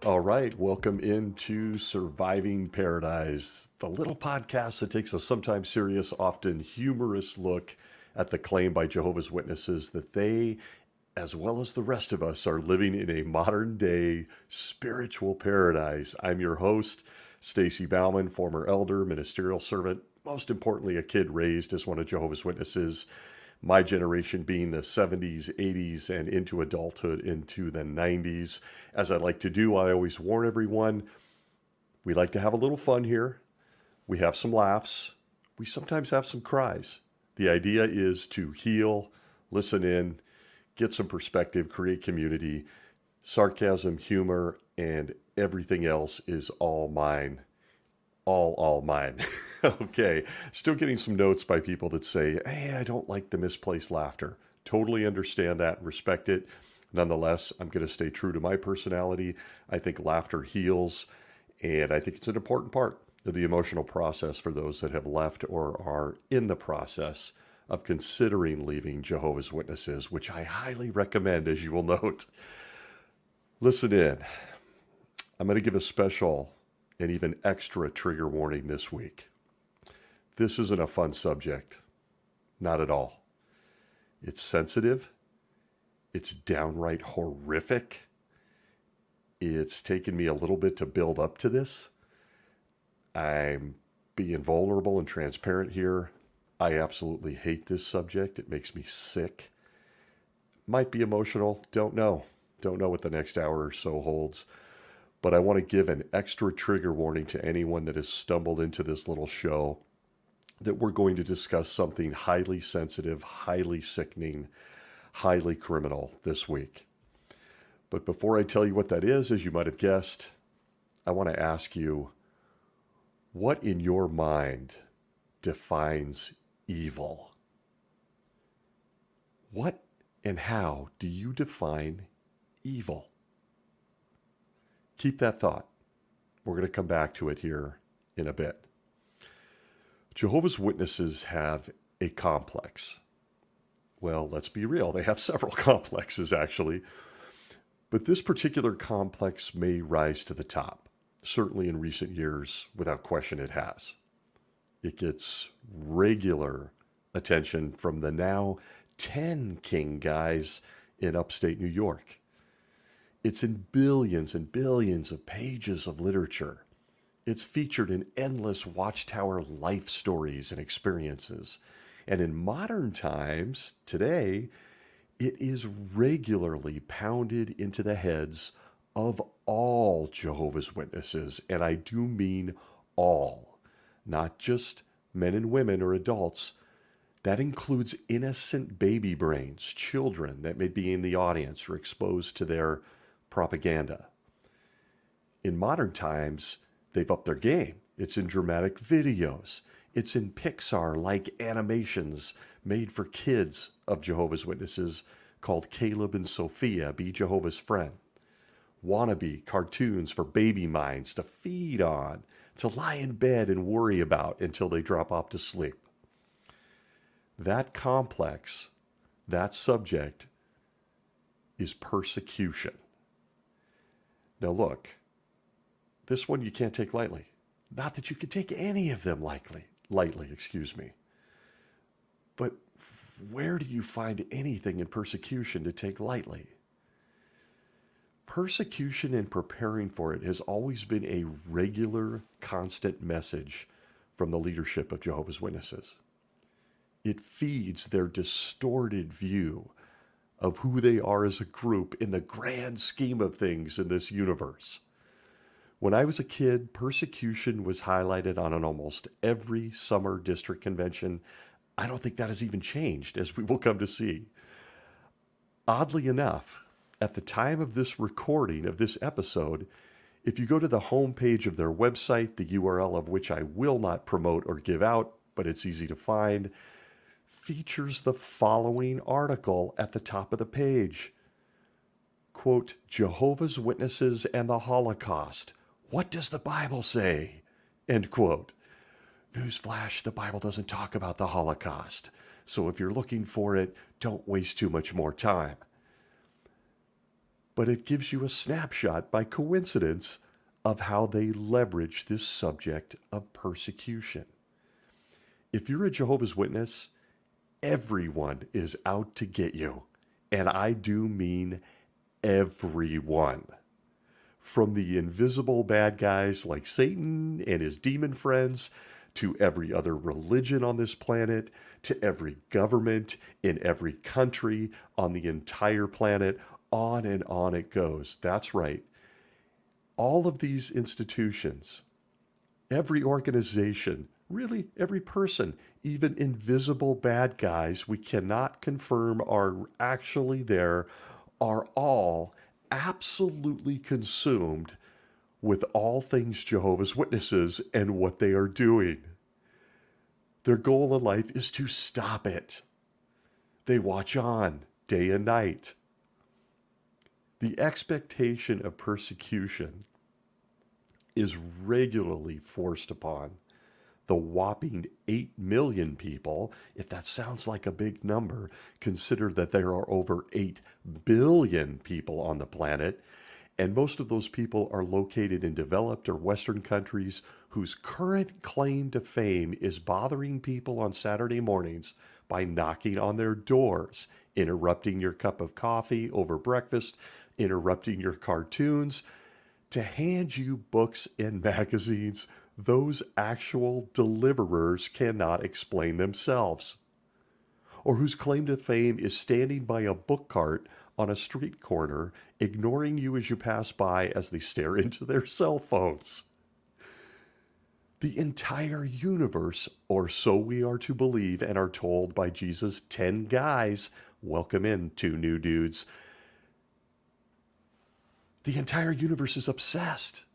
All right, welcome into Surviving Paradise, the little podcast that takes a sometimes serious, often humorous look at the claim by Jehovah's Witnesses that they, as well as the rest of us, are living in a modern day spiritual paradise. I'm your host, Stacy Bauman, former elder, ministerial servant, most importantly, a kid raised as one of Jehovah's Witnesses. My generation being the 70s, 80s, and into adulthood into the 90s. As I like to do, I always warn everyone we like to have a little fun here. We have some laughs. We sometimes have some cries. The idea is to heal, listen in, get some perspective, create community. Sarcasm, humor, and everything else is all mine. All mine. Okay. Still getting some notes by people that say, hey, I don't like the misplaced laughter. Totally understand that and respect it. Nonetheless, I'm going to stay true to my personality. I think laughter heals, and I think it's an important part of the emotional process for those that have left or are in the process of considering leaving Jehovah's Witnesses, which I highly recommend, as you will note. Listen in. I'm going to give a special and even extra trigger warning this week. This isn't a fun subject. Not at all. It's sensitive. It's downright horrific. It's taken me a little bit to build up to this. I'm being vulnerable and transparent here. I absolutely hate this subject. It makes me sick. Might be emotional. Don't know. Don't know what the next hour or so holds. But I want to give an extra trigger warning to anyone that has stumbled into this little show that we're going to discuss something highly sensitive, highly sickening, highly criminal this week. But before I tell you what that is, as you might have guessed, I want to ask you, what in your mind defines evil? What and how do you define evil? Keep that thought. We're going to come back to it here in a bit. Jehovah's Witnesses have a complex. Well, let's be real. They have several complexes, actually. But this particular complex may rise to the top. Certainly in recent years, without question, it has. It gets regular attention from the now 10 king guys in upstate New York. It's in billions and billions of pages of literature. It's featured in endless Watchtower life stories and experiences. And in modern times, today, it is regularly pounded into the heads of all Jehovah's Witnesses. And I do mean all, not just men and women or adults. That includes innocent baby brains, children that may be in the audience or exposed to their propaganda. In modern times, they've upped their game. It's in dramatic videos. It's in Pixar-like animations made for kids of Jehovah's Witnesses called Caleb and Sophia, Be Jehovah's Friend. Wannabe cartoons for baby minds to feed on, to lie in bed and worry about until they drop off to sleep. That complex, that subject, is persecution. Now look, this one you can't take lightly. Not that you could take any of them lightly, But where do you find anything in persecution to take lightly? Persecution and preparing for it has always been a regular, constant message from the leadership of Jehovah's Witnesses. It feeds their distorted view of who they are as a group in the grand scheme of things in this universe. When I was a kid, persecution was highlighted on an almost every summer district convention. I don't think that has even changed, as we will come to see. Oddly enough, at the time of this recording of this episode, if you go to the homepage of their website, the URL of which I will not promote or give out, but it's easy to find, features the following article at the top of the page. Quote, Jehovah's Witnesses and the Holocaust. What does the Bible say? End quote. Newsflash, the Bible doesn't talk about the Holocaust. So if you're looking for it, don't waste too much more time. but it gives you a snapshot by coincidence of how they leverage this subject of persecution. If you're a Jehovah's Witness, everyone is out to get you. And I do mean everyone. From the invisible bad guys like Satan and his demon friends, to every other religion on this planet, to every government in every country on the entire planet, on and on it goes. That's right. All of these institutions, every organization, really every person, even invisible bad guys we cannot confirm are actually there, are all absolutely consumed with all things Jehovah's Witnesses and what they are doing. Their goal in life is to stop it. They watch on day and night. The expectation of persecution is regularly forced upon the whopping 8 million people. If that sounds like a big number, consider that there are over 8 billion people on the planet, and most of those people are located in developed or Western countries whose current claim to fame is bothering people on Saturday mornings by knocking on their doors, interrupting your cup of coffee over breakfast, interrupting your cartoons, to hand you books and magazines those actual deliverers cannot explain themselves, or whose claim to fame is standing by a book cart on a street corner, ignoring you as you pass by as they stare into their cell phones. The entire universe, or so we are to believe and are told by Jesus' 10 guys, welcome in, 2 new dudes. The entire universe is obsessed,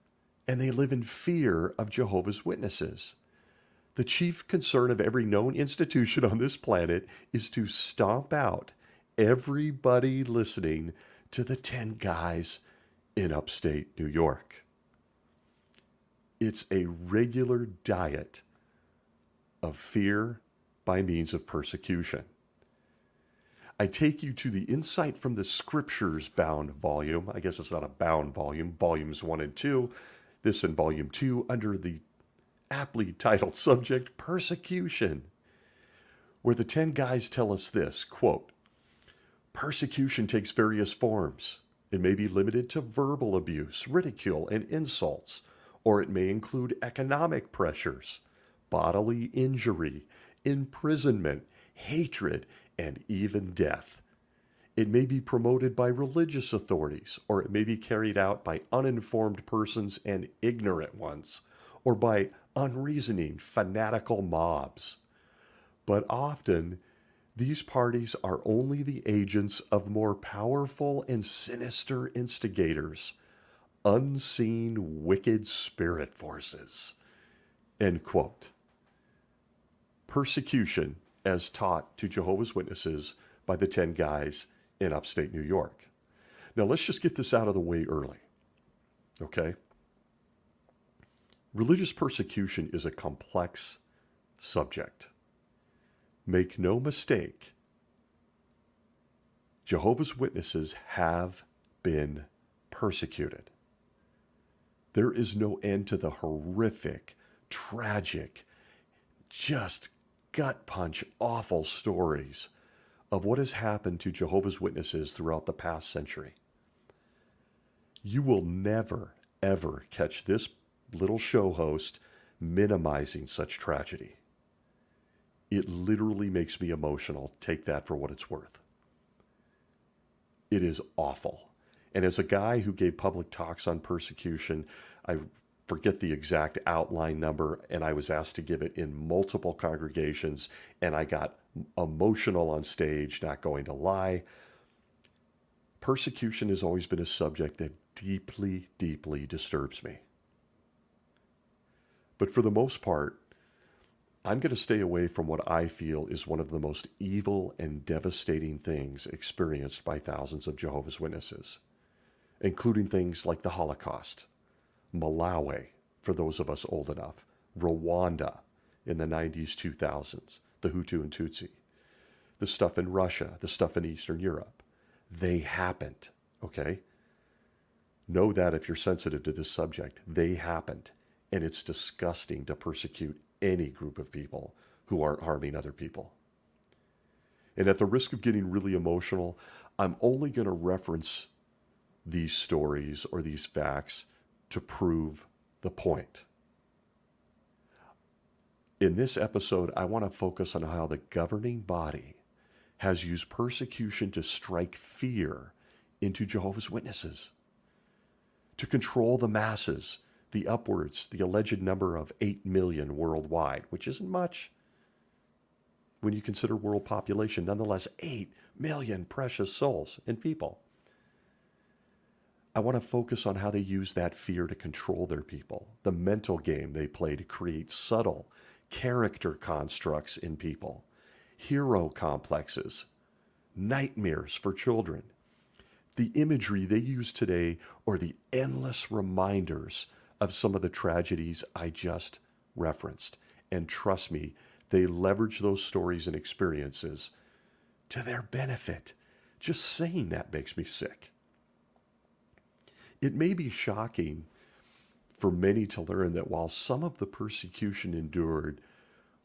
and they live in fear of Jehovah's Witnesses. The chief concern of every known institution on this planet is to stomp out everybody listening to the 10 guys in upstate New York. It's a regular diet of fear by means of persecution. I take you to the Insight from the Scriptures bound volume. I guess it's not a bound volume, volumes 1 and 2. This in volume 2 under the aptly titled subject, Persecution, where the 10 guys tell us this, quote, persecution takes various forms. It may be limited to verbal abuse, ridicule, and insults, or it may include economic pressures, bodily injury, imprisonment, hatred, and even death. It may be promoted by religious authorities, or it may be carried out by uninformed persons and ignorant ones, or by unreasoning, fanatical mobs. But often, these parties are only the agents of more powerful and sinister instigators, unseen wicked spirit forces. End quote. Persecution as taught to Jehovah's Witnesses by the 10 guys in upstate New York. Now let's just get this out of the way early, okay? Religious persecution is a complex subject. Make no mistake, Jehovah's Witnesses have been persecuted. There is no end to the horrific, tragic, just gut punch, awful stories of what has happened to Jehovah's Witnesses throughout the past century. You will never, ever catch this little show host minimizing such tragedy. It literally makes me emotional. Take that for what it's worth. It is awful. And as a guy who gave public talks on persecution, I forget the exact outline number, and I was asked to give it in multiple congregations, and I got emotional on stage, not going to lie. Persecution has always been a subject that deeply, deeply disturbs me. But for the most part, I'm going to stay away from what I feel is one of the most evil and devastating things experienced by thousands of Jehovah's Witnesses, including things like the Holocaust, Malawi, for those of us old enough, Rwanda in the 90s, 2000s, the Hutu and Tutsi, the stuff in Russia, the stuff in Eastern Europe. They happened, okay? Know that if you're sensitive to this subject, they happened. And it's disgusting to persecute any group of people who aren't harming other people. And at the risk of getting really emotional, I'm only going to reference these stories or these facts to prove the point. In this episode, I want to focus on how the governing body has used persecution to strike fear into Jehovah's Witnesses, to control the masses, the alleged number of 8 million worldwide, which isn't much when you consider world population. Nonetheless, 8 million precious souls and people. I want to focus on how they use that fear to control their people, the mental game they play to create subtle character constructs in people, hero complexes, nightmares for children, the imagery they use today, or the endless reminders of some of the tragedies I just referenced. And trust me, they leverage those stories and experiences to their benefit. Just saying that makes me sick. It may be shocking for many to learn that while some of the persecution endured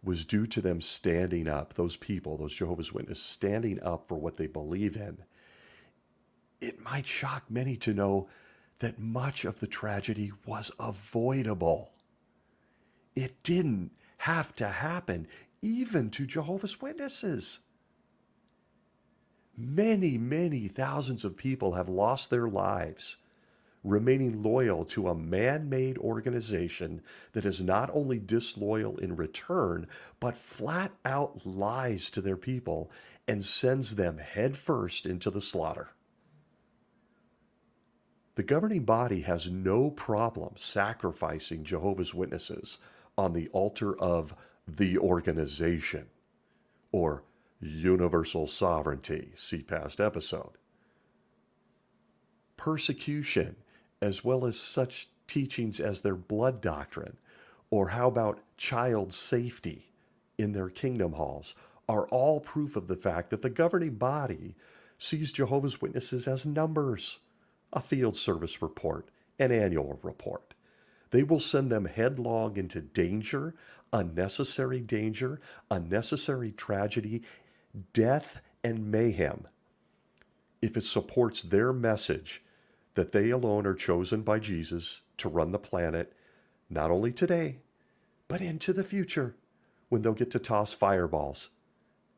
was due to them standing up, those people, those Jehovah's Witnesses, standing up for what they believe in, it might shock many to know that much of the tragedy was avoidable. It didn't have to happen, even to Jehovah's Witnesses. Many, many thousands of people have lost their lives remaining loyal to a man-made organization that is not only disloyal in return, but flat out lies to their people and sends them headfirst into the slaughter. The governing body has no problem sacrificing Jehovah's Witnesses on the altar of the organization, or universal sovereignty, see past episode. Persecution, as well as such teachings as their blood doctrine, or how about child safety in their kingdom halls, are all proof of the fact that the governing body sees Jehovah's Witnesses as numbers, a field service report, an annual report. They will send them headlong into danger, unnecessary tragedy, death, and mayhem if it supports their message that they alone are chosen by Jesus to run the planet, not only today, but into the future, when they'll get to toss fireballs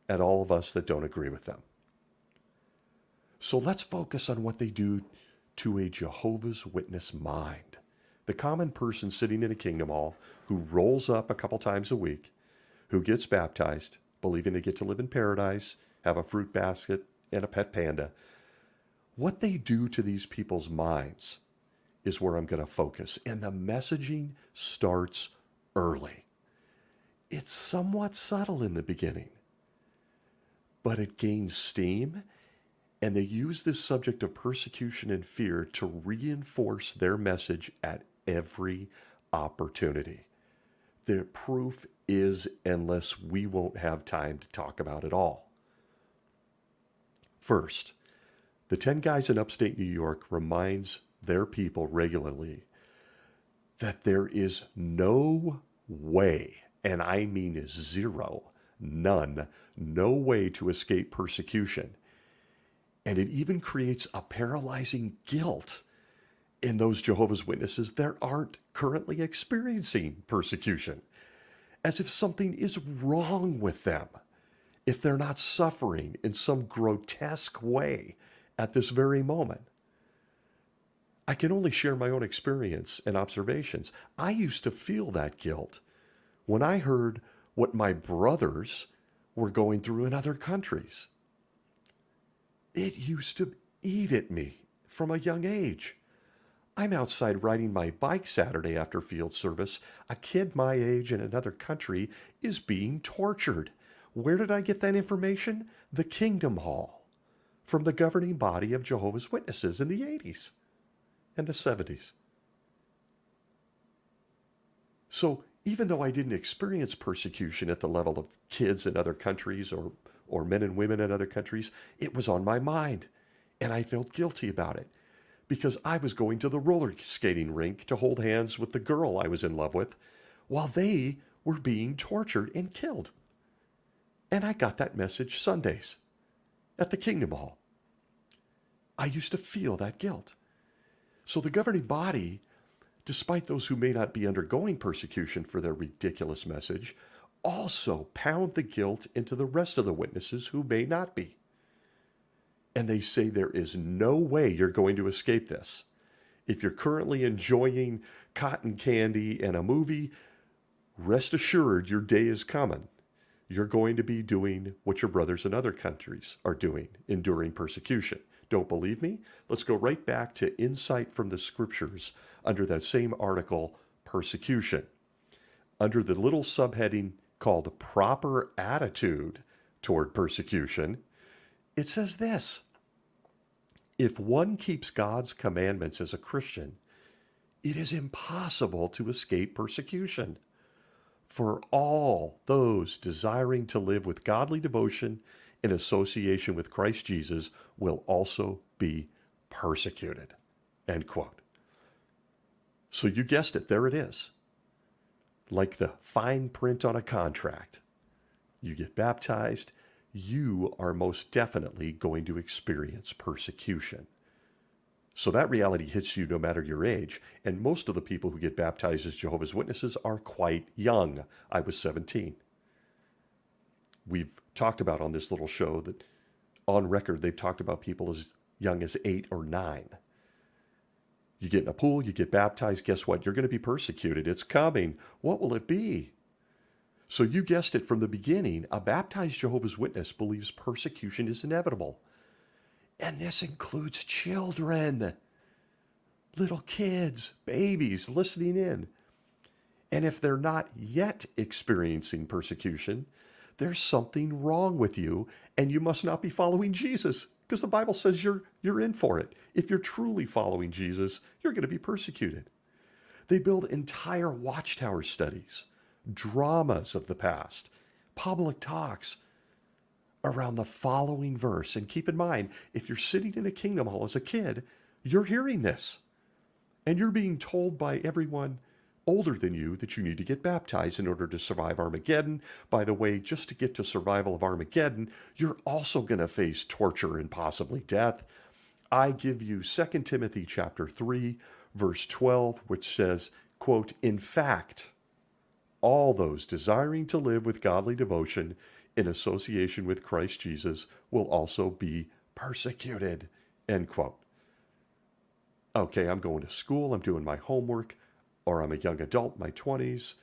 at all of us that don't agree with them. So let's focus on what they do to a Jehovah's Witness mind. The common person sitting in a kingdom hall who rolls up a couple times a week, who gets baptized, believing they get to live in paradise, have a fruit basket and a pet panda. What they do to these people's minds is where I'm going to focus. And the messaging starts early. It's somewhat subtle in the beginning, but it gains steam, and they use this subject of persecution and fear to reinforce their message at every opportunity. The proof is endless. We won't have time to talk about it all. First, the 10 guys in upstate New York reminds their people regularly that there is no way, and I mean zero, none, no way to escape persecution. And it even creates a paralyzing guilt in those Jehovah's Witnesses that aren't currently experiencing persecution, as if something is wrong with them, if they're not suffering in some grotesque way at this very moment. I can only share my own experience and observations. I used to feel that guilt when I heard what my brothers were going through in other countries. It used to eat at me from a young age. I'm outside riding my bike Saturday after field service. A kid my age in another country is being tortured. Where did I get that information? The Kingdom Hall, from the governing body of Jehovah's Witnesses in the 80s and the 70s. So even though I didn't experience persecution at the level of kids in other countries or men and women in other countries, it was on my mind, and I felt guilty about it. because I was going to the roller skating rink to hold hands with the girl I was in love with while they were being tortured and killed. And I got that message Sundays at the Kingdom Hall. I used to feel that guilt. So the governing body, despite those who may not be undergoing persecution for their ridiculous message, also pound the guilt into the rest of the witnesses who may not be. And they say there is no way you're going to escape this. If you're currently enjoying cotton candy and a movie, rest assured your day is coming. You're going to be doing what your brothers in other countries are doing, enduring persecution. Don't believe me? Let's go right back to Insight from the Scriptures under that same article, Persecution. Under the little subheading called Proper Attitude Toward Persecution, it says this: if one keeps God's commandments as a Christian, it is impossible to escape persecution. For all those desiring to live with godly devotion in association with Christ Jesus will also be persecuted. End quote. So you guessed it, there it is. Like the fine print on a contract. You get baptized, you are most definitely going to experience persecution. So that reality hits you no matter your age. And most of the people who get baptized as Jehovah's Witnesses are quite young. I was 17. We've talked about on this little show that on record, they've talked about people as young as 8 or 9. You get in a pool, you get baptized, guess what? You're going to be persecuted. It's coming. What will it be? So you guessed it from the beginning. A baptized Jehovah's Witness believes persecution is inevitable. And this includes children, little kids, babies listening in. And if they're not yet experiencing persecution, there's something wrong with you, and you must not be following Jesus, because the Bible says you're in for it. If you're truly following Jesus, you're going to be persecuted. They build entire watchtower studies, dramas of the past, public talks around the following verse. And keep in mind, if you're sitting in a Kingdom Hall as a kid, you're hearing this. And you're being told by everyone older than you that you need to get baptized in order to survive Armageddon. By the way, just to get to survival of Armageddon, you're also going to face torture and possibly death. I give you 2 Timothy chapter 3, verse 12, which says, quote, in fact, all those desiring to live with godly devotion in association with Christ Jesus will also be persecuted, end quote. Okay, I'm going to school, I'm doing my homework, or I'm a young adult, my 20s,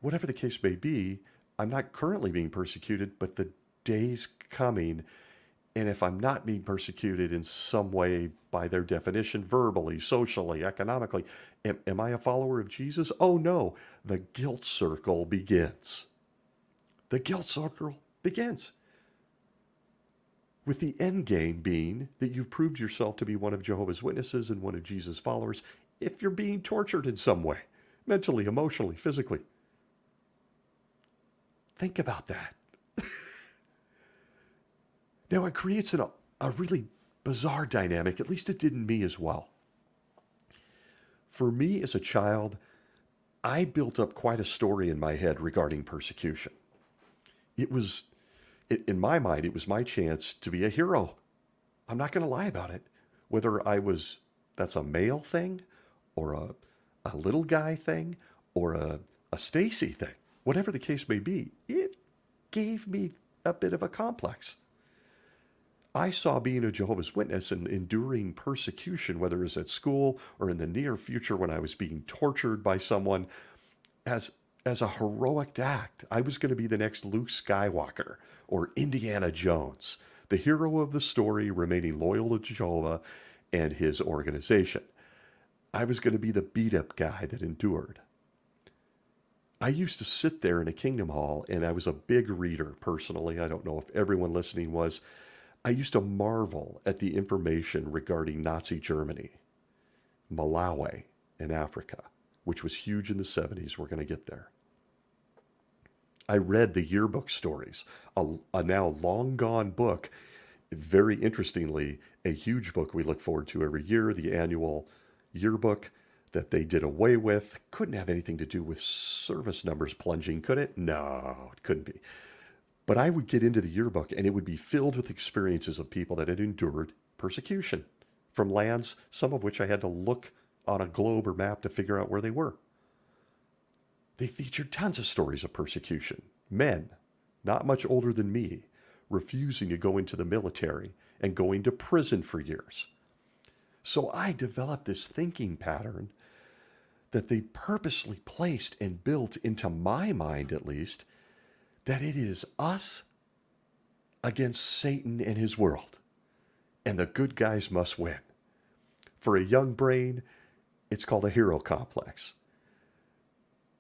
whatever the case may be, I'm not currently being persecuted, but the day's coming. And if I'm not being persecuted in some way by their definition, verbally, socially, economically, am I a follower of Jesus? Oh no, the guilt circle begins. The guilt circle begins. With the end game being that you've proved yourself to be one of Jehovah's Witnesses and one of Jesus' followers if you're being tortured in some way, mentally, emotionally, physically. Think about that. Now, it creates a really bizarre dynamic, at least it did in me as well. For me as a child, I built up quite a story in my head regarding persecution. In my mind, it was my chance to be a hero. I'm not going to lie about it. Whether that's a male thing, or a little guy thing, or a Stacy thing, whatever the case may be, it gave me a bit of a complex. I saw being a Jehovah's Witness and enduring persecution, whether it was at school or in the near future when I was being tortured by someone, as a heroic act. I was going to be the next Luke Skywalker or Indiana Jones, the hero of the story remaining loyal to Jehovah and his organization. I was going to be the beat-up guy that endured. I used to sit there in a Kingdom Hall, and I was a big reader personally. I don't know if everyone listening was. I used to marvel at the information regarding Nazi Germany, Malawi, and Africa, which was huge in the 70s. We're going to get there. I read the yearbook stories, a now long gone book Very interestingly, a huge book we look forward to every year, the annual yearbook that they did away with, couldn't have anything to do with service numbers plunging, could it? No, it couldn't be. But I would get into the yearbook and it would be filled with experiences of people that had endured persecution from lands, some of which I had to look on a globe or map to figure out where they were. They featured tons of stories of persecution. Men, not much older than me, refusing to go into the military and going to prison for years. So I developed this thinking pattern that they purposely placed and built into my mind, at least, that it is us against Satan and his world, and the good guys must win. For a young brain, it's called a hero complex.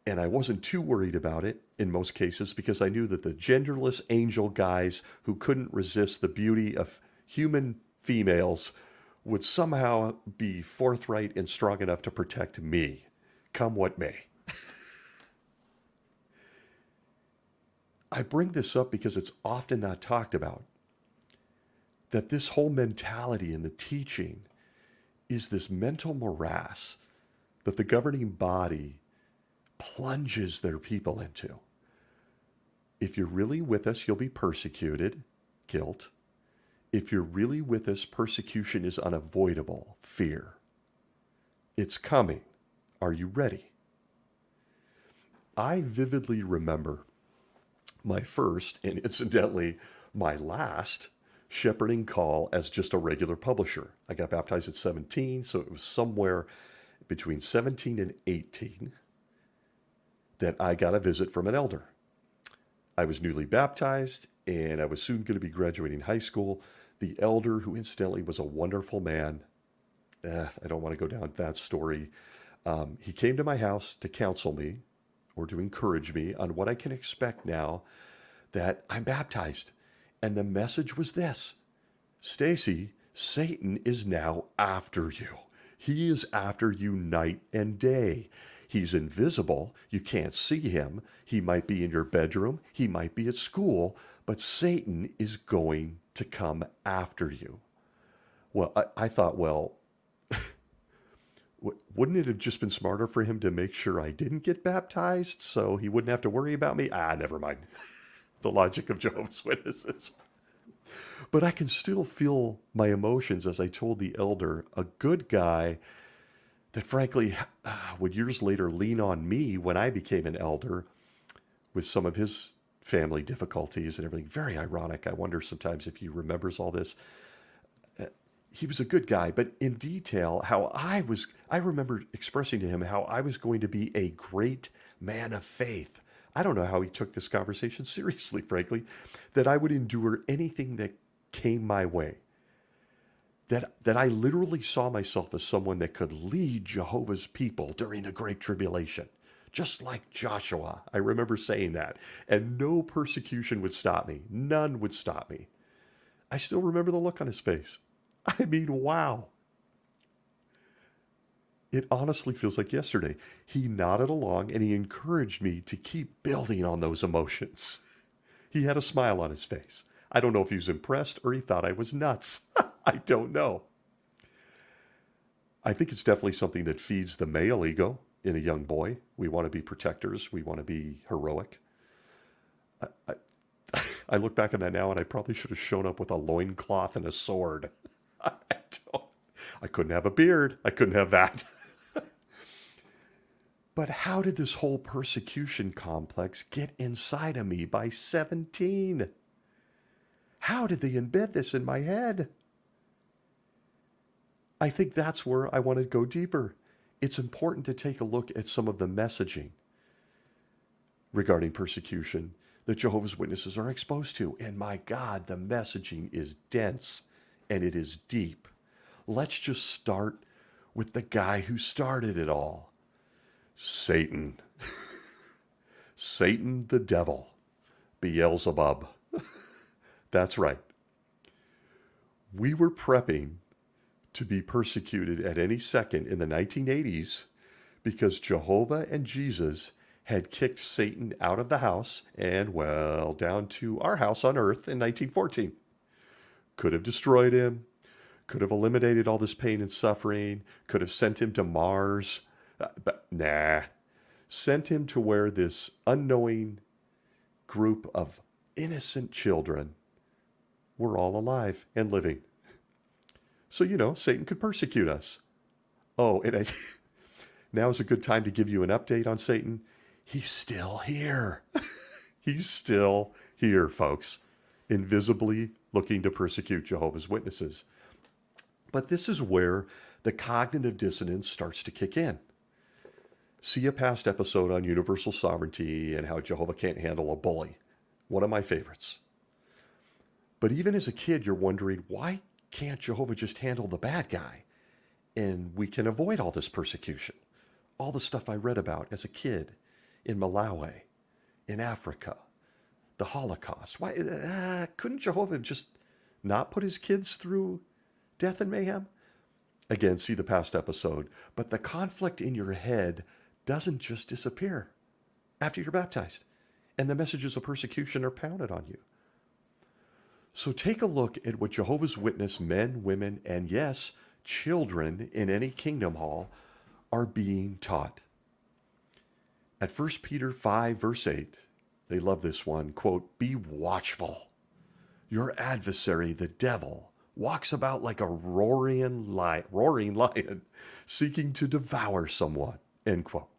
And I wasn't too worried about it in most cases because I knew that the genderless angel guys who couldn't resist the beauty of human females would somehow be forthright and strong enough to protect me, come what may. I bring this up because it's often not talked about, that this whole mentality in the teaching is this mental morass that the governing body plunges their people into. If you're really with us, you'll be persecuted, guilt. If you're really with us, persecution is unavoidable, fear. It's coming. Are you ready? I vividly remember my first, and incidentally, my last shepherding call as just a regular publisher. I got baptized at 17, so it was somewhere between 17 and 18 that I got a visit from an elder. I was newly baptized, and I was soon going to be graduating high school. The elder, who incidentally was a wonderful man, I don't want to go down that story. He came to my house to counsel me or to encourage me on what I can expect now that I'm baptized. And the message was this: Stacy, Satan is now after you. He is after you night and day. He's invisible. You can't see him. He might be in your bedroom. He might be at school, but Satan is going to come after you. Well, I thought, well, wouldn't it have just been smarter for him to make sure I didn't get baptized so he wouldn't have to worry about me? Never mind. The logic of Jehovah's Witnesses. But I can still feel my emotions as I told the elder, a good guy that frankly would years later lean on me when I became an elder with some of his family difficulties and everything. Very ironic. I wonder sometimes if he remembers all this. He was a good guy, but in detail, I remember expressing to him how I was going to be a great man of faith. I don't know how he took this conversation seriously, frankly, that I would endure anything that came my way. That I literally saw myself as someone that could lead Jehovah's people during the Great Tribulation, just like Joshua. I remember saying that. And no persecution would stop me. None would stop me. I still remember the look on his face. I mean, wow. It honestly feels like yesterday. He nodded along and he encouraged me to keep building on those emotions. He had a smile on his face. I don't know if he was impressed or he thought I was nuts. I don't know. I think it's definitely something that feeds the male ego in a young boy. We want to be protectors. We want to be heroic. I look back on that now and I probably should have shown up with a loincloth and a sword. I couldn't have a beard. I couldn't have that. But how did this whole persecution complex get inside of me by 17? How did they embed this in my head? I think that's where I want to go deeper. It's important to take a look at some of the messaging regarding persecution that Jehovah's Witnesses are exposed to. And my God, the messaging is dense and it is deep. Let's just start with the guy who started it all. Satan. Satan the devil. Beelzebub. That's right. We were prepping to be persecuted at any second in the 1980s because Jehovah and Jesus had kicked Satan out of the house and, well, down to our house on earth in 1914. Could have destroyed him, could have eliminated all this pain and suffering, could have sent him to Mars, but nah. Sent him to where this unknowing group of innocent children were all alive and living. So, Satan could persecute us. Oh, and now is a good time to give you an update on Satan. He's still here. He's still here, folks, invisibly looking to persecute Jehovah's Witnesses. But this is where the cognitive dissonance starts to kick in. See a past episode on universal sovereignty and how Jehovah can't handle a bully. One of my favorites. But even as a kid, you're wondering, why can't Jehovah just handle the bad guy? And we can avoid all this persecution. All the stuff I read about as a kid in Malawi, in Africa, the Holocaust. Why couldn't Jehovah just not put his kids through death and mayhem? Again, see the past episode. But the conflict in your head doesn't just disappear after you're baptized, and the messages of persecution are pounded on you. So take a look at what Jehovah's Witness men, women, and yes, children in any kingdom hall are being taught. At 1 Peter 5, verse 8, they love this one, quote, "Be watchful. Your adversary, the devil, walks about like a roaring lion, seeking to devour someone," end quote.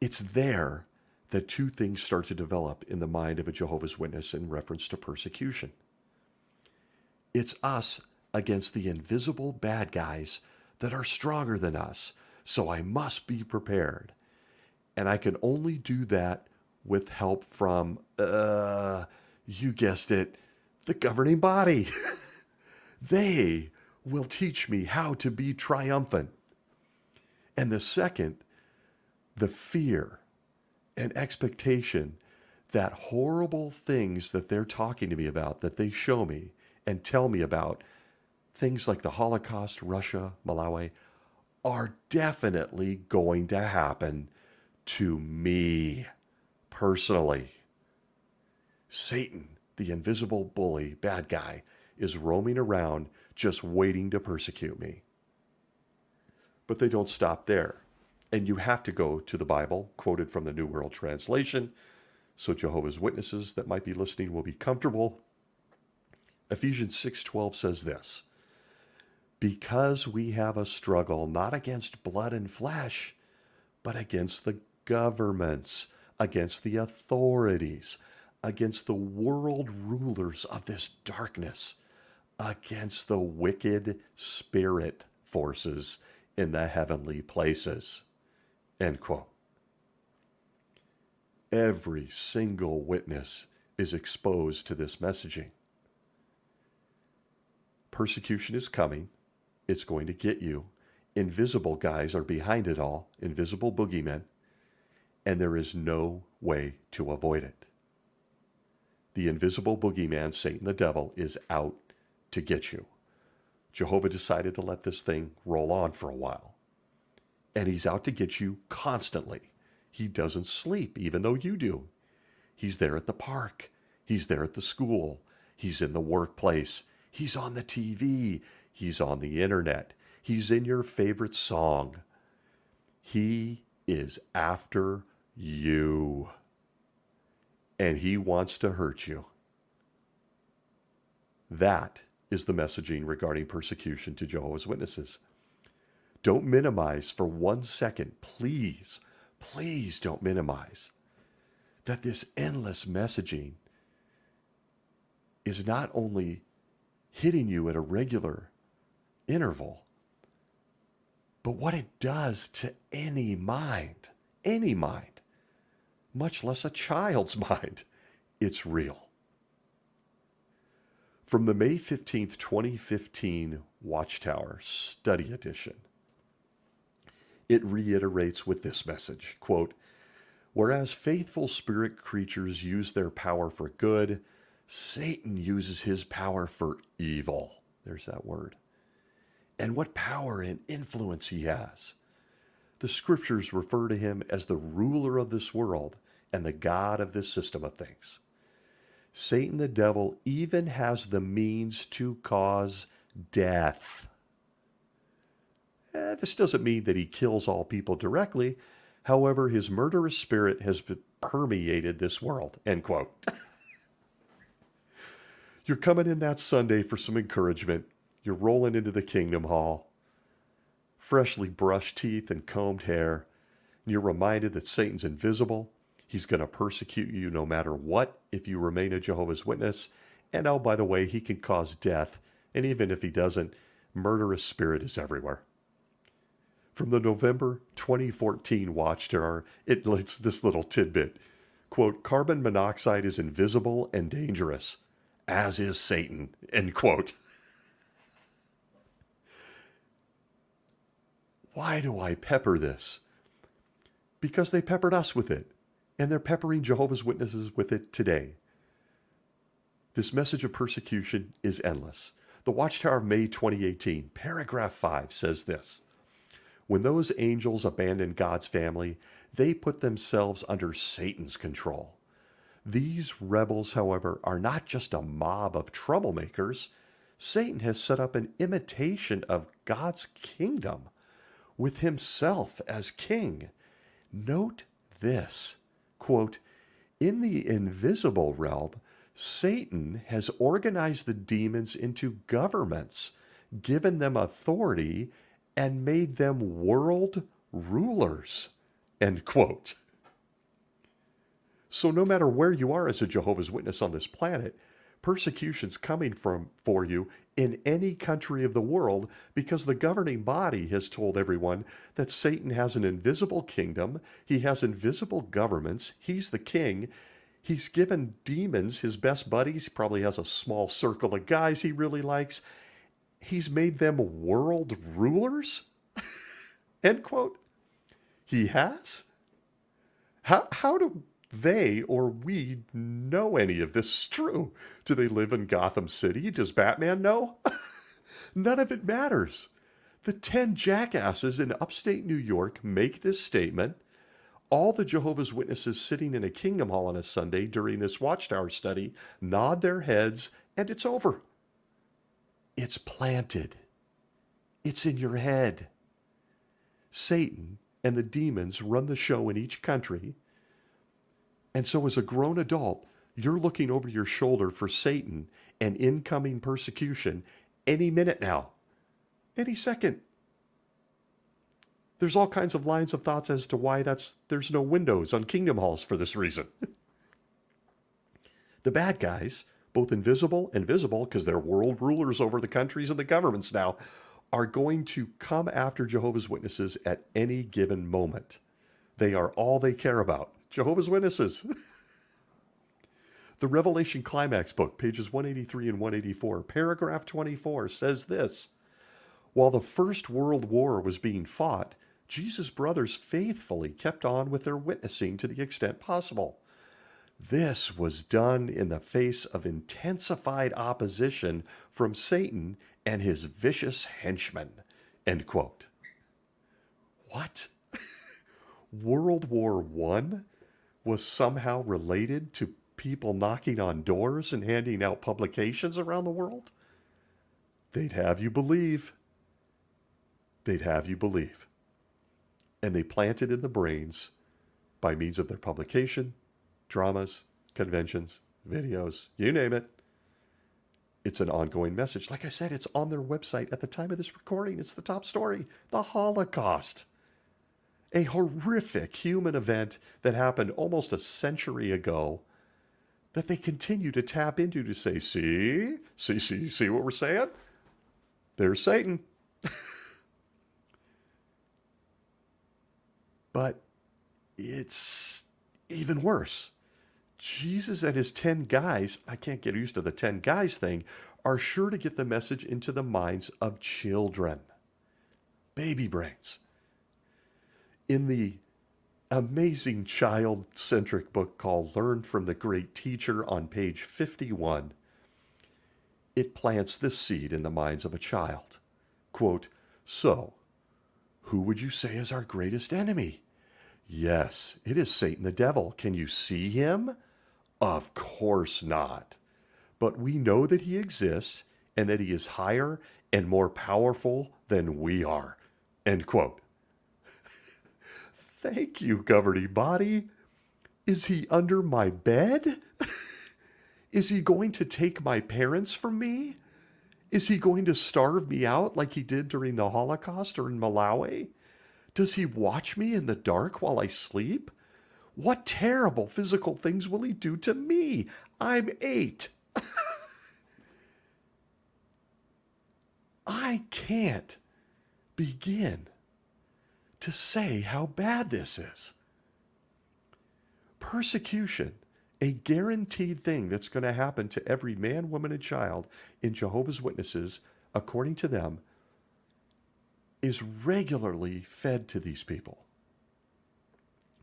It's there that two things start to develop in the mind of a Jehovah's Witness in reference to persecution. It's us against the invisible bad guys that are stronger than us, so I must be prepared. And I can only do that with help from, you guessed it, the governing body. They will teach me how to be triumphant. And the second, the fear and expectation that horrible things that they're talking to me about, that they show me and tell me about, things like the Holocaust, Russia, Malawi, are definitely going to happen to me personally. Satan, the invisible bully, bad guy, is roaming around just waiting to persecute me. But they don't stop there. And you have to go to the Bible, quoted from the New World Translation, so Jehovah's Witnesses that might be listening will be comfortable. Ephesians 6:12 says this, "Because we have a struggle not against blood and flesh, but against the governments, against the authorities, against the world rulers of this darkness, against the wicked spirit forces in the heavenly places." End quote. Every single witness is exposed to this messaging. Persecution is coming. It's going to get you. Invisible guys are behind it all, invisible boogeymen, and there is no way to avoid it. The invisible boogeyman, Satan the devil, is out to get you. Jehovah decided to let this thing roll on for a while. And he's out to get you constantly. He doesn't sleep, even though you do. He's there at the park. He's there at the school. He's in the workplace. He's on the TV. He's on the internet. He's in your favorite song. He is after you. And he wants to hurt you. That is the messaging regarding persecution to Jehovah's Witnesses. Don't minimize for 1 second, please, please don't minimize that this endless messaging is not only hitting you at a regular interval, but what it does to any mind, much less a child's mind, it's real. From the May 15th, 2015 Watchtower Study Edition, it reiterates with this message, quote, "Whereas faithful spirit creatures use their power for good, Satan uses his power for evil." There's that word. "And what power and influence he has. The scriptures refer to him as the ruler of this world and the God of this system of things. Satan the devil even has the means to cause death. This doesn't mean that he kills all people directly. However, his murderous spirit has permeated this world, end quote. You're coming in that Sunday for some encouragement. You're rolling into the Kingdom Hall, freshly brushed teeth and combed hair. And you're reminded that Satan's invisible. He's going to persecute you no matter what if you remain a Jehovah's Witness. And oh, by the way, he can cause death. And even if he doesn't, murderous spirit is everywhere. From the November 2014 Watchtower, it's this little tidbit. Quote, carbon monoxide is invisible and dangerous, as is Satan, end quote. Why do I pepper this? Because they peppered us with it, and they're peppering Jehovah's Witnesses with it today. This message of persecution is endless. The Watchtower of May 2018, paragraph 5 says this. When those angels abandon God's family, they put themselves under Satan's control. These rebels, however, are not just a mob of troublemakers. Satan has set up an imitation of God's kingdom with himself as king. Note this, quote, in the invisible realm, Satan has organized the demons into governments, given them authority, and made them world rulers, end quote. So no matter where you are as a Jehovah's Witness on this planet, persecution's coming for you in any country of the world because the governing body has told everyone that Satan has an invisible kingdom, he has invisible governments, he's the king, he's given demons his best buddies, he probably has a small circle of guys he really likes, he's made them world rulers? End quote. He has? How do they or we know any of this is true? Do they live in Gotham City? Does Batman know? None of it matters. The 10 jackasses in upstate New York make this statement. All the Jehovah's Witnesses sitting in a Kingdom Hall on a Sunday during this Watchtower study nod their heads, and it's over. It's planted. It's in your head. Satan and the demons run the show in each country. And so as a grown adult, you're looking over your shoulder for Satan and incoming persecution any minute now, any second. There's all kinds of lines of thoughts as to why there's no windows on Kingdom Halls for this reason. The bad guys, both invisible and visible, because they're world rulers over the countries and the governments now, are going to come after Jehovah's Witnesses at any given moment. They are all they care about. Jehovah's Witnesses. The Revelation Climax book, pages 183 and 184, paragraph 24 says this. While the First World War was being fought, Jesus' brothers faithfully kept on with their witnessing to the extent possible. This was done in the face of intensified opposition from Satan and his vicious henchmen, end quote. What? World War I was somehow related to people knocking on doors and handing out publications around the world? They'd have you believe. They'd have you believe. And they planted in the brains, by means of their publication, dramas, conventions, videos, you name it. It's an ongoing message. Like I said, it's on their website at the time of this recording. It's the top story. The Holocaust. A horrific human event that happened almost a century ago that they continue to tap into to say, see what we're saying? There's Satan. But it's even worse. Jesus and his 10 guys, I can't get used to the 10 guys thing, are sure to get the message into the minds of children. Baby brains. In the amazing child-centric book called Learn from the Great Teacher on page 51, it plants this seed in the minds of a child. Quote, so, who would you say is our greatest enemy? Yes, it is Satan the devil. Can you see him? Of course not. But we know that he exists and that he is higher and more powerful than we are. End quote. Thank you, governing body. Is he under my bed? Is he going to take my parents from me? Is he going to starve me out like he did during the Holocaust or in Malawi? Does he watch me in the dark while I sleep? What terrible physical things will he do to me? I'm 8. I can't begin to say how bad this is. Persecution, a guaranteed thing that's going to happen to every man, woman, and child in Jehovah's Witnesses, according to them, is regularly fed to these people.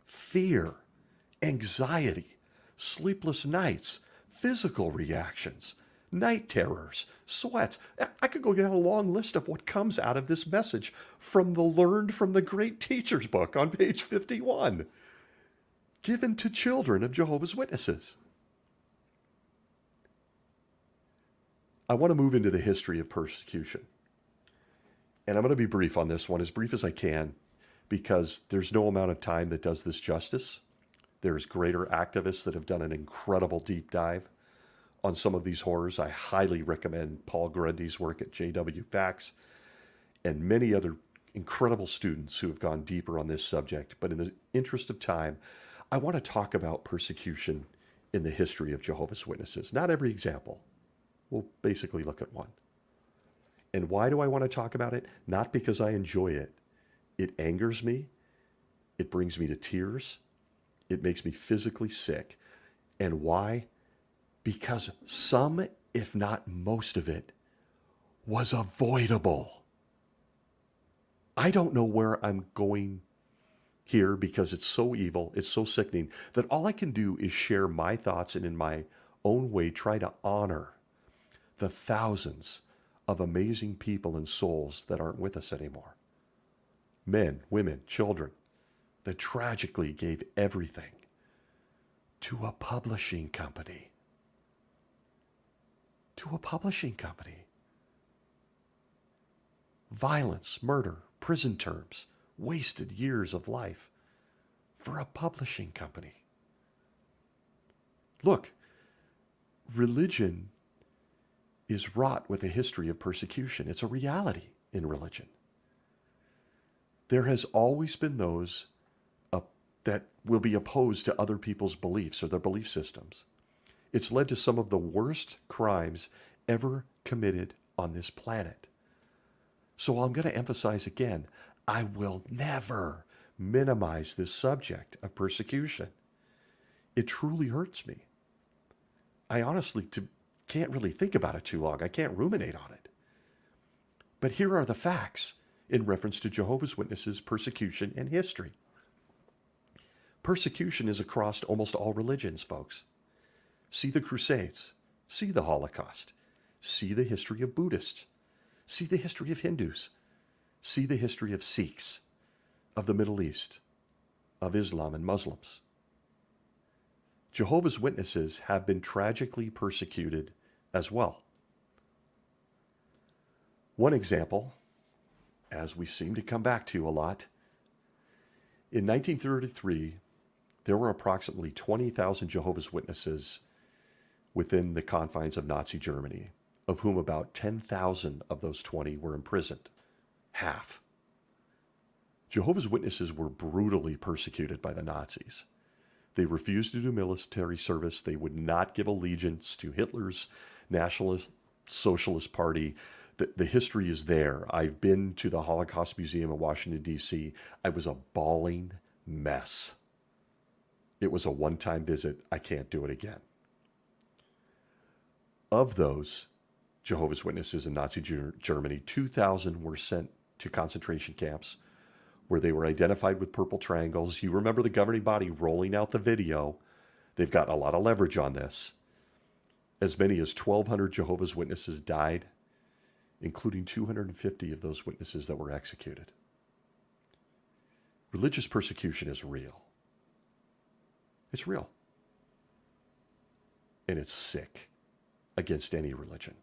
Fear, anxiety, sleepless nights, physical reactions, night terrors, sweats. I could go down a long list of what comes out of this message from the Learned from the Great Teacher's book on page 51, given to children of Jehovah's Witnesses. I want to move into the history of persecution. And I'm going to be brief on this one, as brief as I can, because there's no amount of time that does this justice. There's greater activists that have done an incredible deep dive on some of these horrors. I highly recommend Paul Grundy's work at JW Facts and many other incredible students who have gone deeper on this subject. But in the interest of time, I want to talk about persecution in the history of Jehovah's Witnesses. Not every example. We'll basically look at one. And why do I want to talk about it? Not because I enjoy it. It angers me. It brings me to tears. It makes me physically sick. And why? Because some, if not most of it, was avoidable. I don't know where I'm going here because it's so evil, it's so sickening, that all I can do is share my thoughts and in my own way try to honor the thousands of amazing people and souls that aren't with us anymore. Men, women, children, that tragically gave everything to a publishing company. To a publishing company. Violence, murder, prison terms, wasted years of life for a publishing company. Look, religion is wrought with a history of persecution. It's a reality in religion. There has always been those that will be opposed to other people's beliefs or their belief systems. It's led to some of the worst crimes ever committed on this planet. So I'm going to emphasize again, I will never minimize this subject of persecution. It truly hurts me. I honestly can't really think about it too long. I can't ruminate on it. But here are the facts in reference to Jehovah's Witnesses, persecution, and history. Persecution is across almost all religions, folks. See the Crusades. See the Holocaust. See the history of Buddhists. See the history of Hindus. See the history of Sikhs, of the Middle East, of Islam and Muslims. Jehovah's Witnesses have been tragically persecuted as well. One example, as we seem to come back to a lot, in 1933, there were approximately 20,000 Jehovah's Witnesses within the confines of Nazi Germany, of whom about 10,000 of those 20 were imprisoned. Half. Jehovah's Witnesses were brutally persecuted by the Nazis. They refused to do military service. They would not give allegiance to Hitler's National Socialist Party. The history is there. I've been to the Holocaust Museum in Washington, D.C. I was a bawling mess. It was a one-time visit. I can't do it again. Of those Jehovah's Witnesses in Nazi Germany, 2,000 were sent to concentration camps where they were identified with purple triangles. You remember the governing body rolling out the video. They've gotten a lot of leverage on this. As many as 1,200 Jehovah's Witnesses died, including 250 of those witnesses that were executed. Religious persecution is real. It's real. and it's sick against any religion,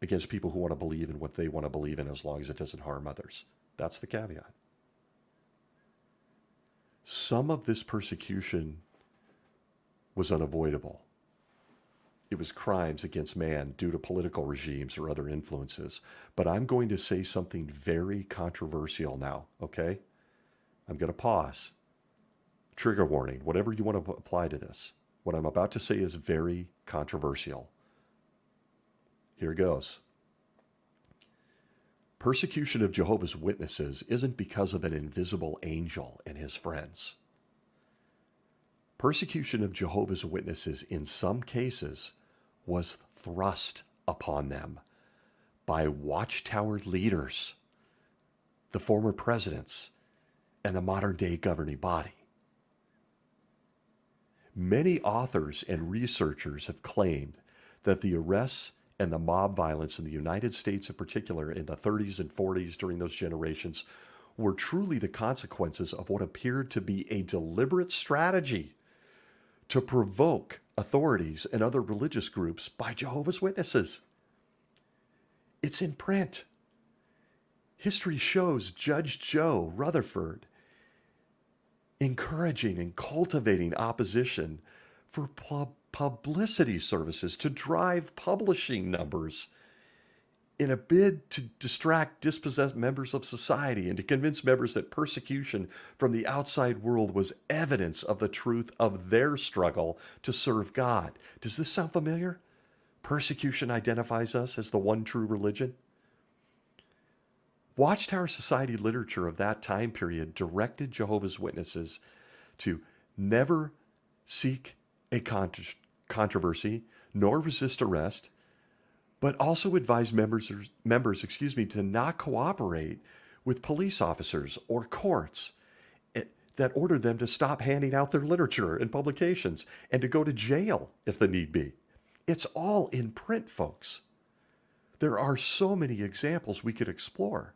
against people who want to believe in what they want to believe in as long as it doesn't harm others. That's the caveat. Some of this persecution was unavoidable. It was crimes against man due to political regimes or other influences. But I'm going to say something very controversial now, okay? I'm going to pause. Trigger warning, whatever you want to apply to this. What I'm about to say is very controversial. Here goes. Persecution of Jehovah's Witnesses isn't because of an invisible angel and his friends. Persecution of Jehovah's Witnesses in some cases was thrust upon them by watchtower leaders, the former presidents, and the modern-day governing body. Many authors and researchers have claimed that the arrests and the mob violence in the United States in particular in the 30s and 40s during those generations were truly the consequences of what appeared to be a deliberate strategy to provoke authorities and other religious groups by Jehovah's Witnesses. It's in print. History shows Judge Joe Rutherford encouraging and cultivating opposition for publicity services to drive publishing numbers in a bid to distract dispossessed members of society and to convince members that persecution from the outside world was evidence of the truth of their struggle to serve God. Does this sound familiar? Persecution identifies us as the one true religion. Watchtower Society literature of that time period directed Jehovah's Witnesses to never seek a controversy nor resist arrest, but also advised members, to not cooperate with police officers or courts that ordered them to stop handing out their literature and publications and to go to jail if the need be. It's all in print, folks. There are so many examples we could explore.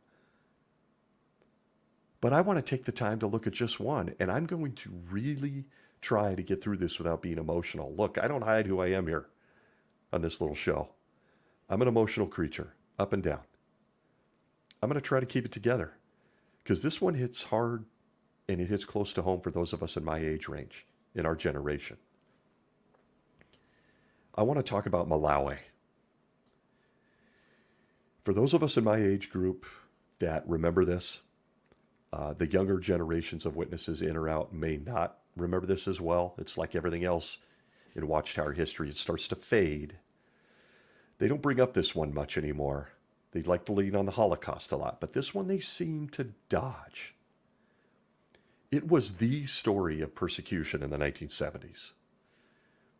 But I want to take the time to look at just one, and I'm going to really try to get through this without being emotional. Look, I don't hide who I am here on this little show. I'm an emotional creature, up and down. I'm going to try to keep it together because this one hits hard and it hits close to home for those of us in my age range, in our generation. I want to talk about Malawi. For those of us in my age group that remember this, the younger generations of witnesses in or out may not remember this as well. It's like everything else in Watchtower history. It starts to fade. They don't bring up this one much anymore. They like to lean on the Holocaust a lot, but this one they seem to dodge. It was the story of persecution in the 1970s.